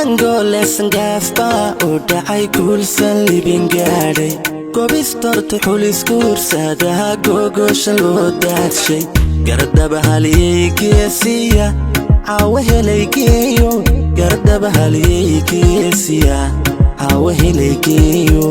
Sangole sangaafba oo dhacay kuulsan libin gaadhay goobistorta xulis kuursadaha googosha loo daadshay gardaba haliyey geesiya caawa helay geeyo gardaba haliyey geesiya caawa helay geeyo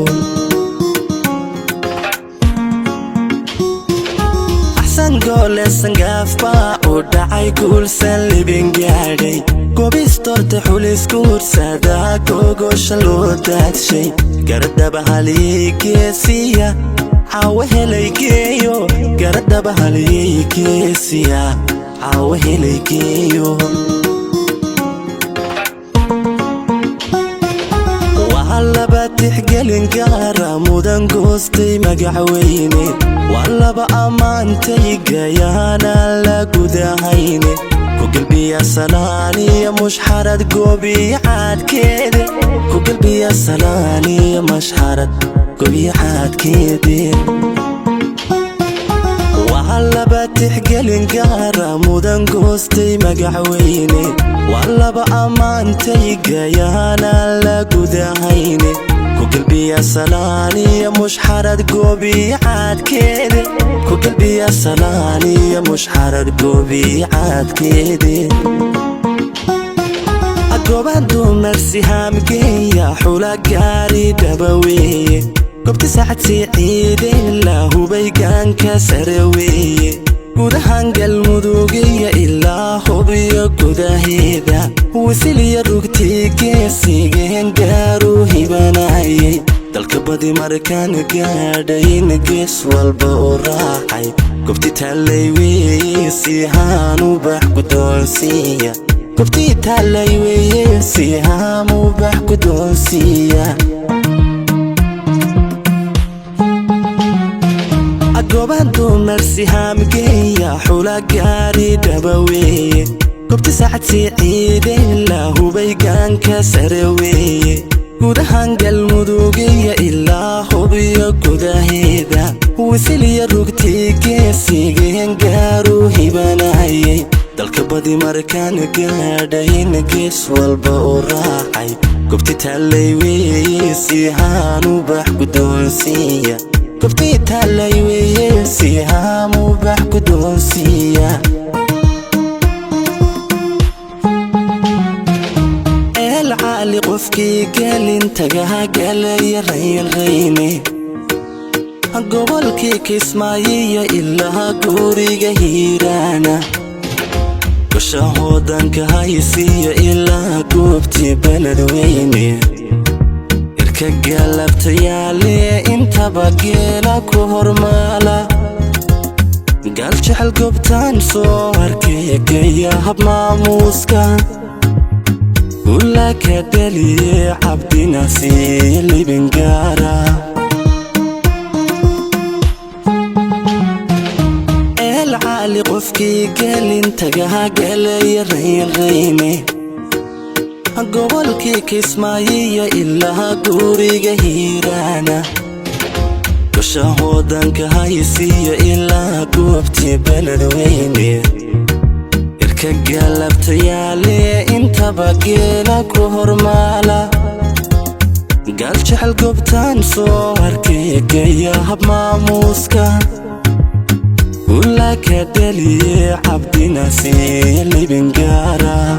Sangole sangaafba oo dhacay kuulsan libin gaadhay goobistorta xulis kuursadaha googosha loo daadshay gardaba haliyey geesiya caawa helay geeyo gardaba haliyey geesiya caawa helay geeyo wallaba tixgelin gaara mudan goostay magacweyne wallaba ammaantay gayaana la gudahayne ku qalbiya salaaniya mushxarad goobiyaadkeede ku qalbiya salaaniya mushxarad goobiyaadkeede wallaba tixgelin gaara mudan goostay magacweyne wallaba ammaantay gayaana la gudahayne ku qalbiya salaaniya mushxarad goobiyaadkeede ku qalbiya salaaniya mushxarad goobiyaadkeede agoobaan dumar sihaamgeeya xula gaari dhabaweeye goobta saacad siciide ilaa hubay gaanka sare weeye gudahan galmudugiya ilaa hubiyo gudaheeda wisiliya rugtii geesigeen gaaru hibanayay dalka badi markaan gaadhayn gees walba u raacay goobtii taallay weeye sihaan ubax gudoonsiiya goobtii taallay weeye sihaan ubax gudoonsiiya agoobaan dumar sihaamgeeya xula gaari dhabaweeye goobta saacad siciide ilaa hubay gaanka sare weeye gudahan galmudugiya ilaa hubiyo gudaheeda wisiliya rugtii geesigeen gaaru hibanayay dalka badi markaan gaadhayn gees walba u raacay goobtii taallay weeye sihaan ubax gudoonsiiya goobtii taallay weeye sihaan ubax gudoonsiiya العالي قفكي قالين تقاها قالي ريني قبلكي كسمايي إلا قوري هيرانا وشهودان كهايسي إلا قوبتي بلد ويني إركا قلبت يالي انت بقيلك وهرمالا قال شحل قبتان صوركي قياب ماموسكا ولك دلي عبدي ناسي اللي بنقارا العالي قفكي قال انت قالي ريني قبلكي كسمايي إلا قوري هيرانا وشهودان كهايسي إلا قوبتي بلد ويني قلبت يالي انت بقيلك وهرمالا قال شحل قبتان صوركي قياب ماموسكا ولك دلي عبدي ناسي اللي بنقارا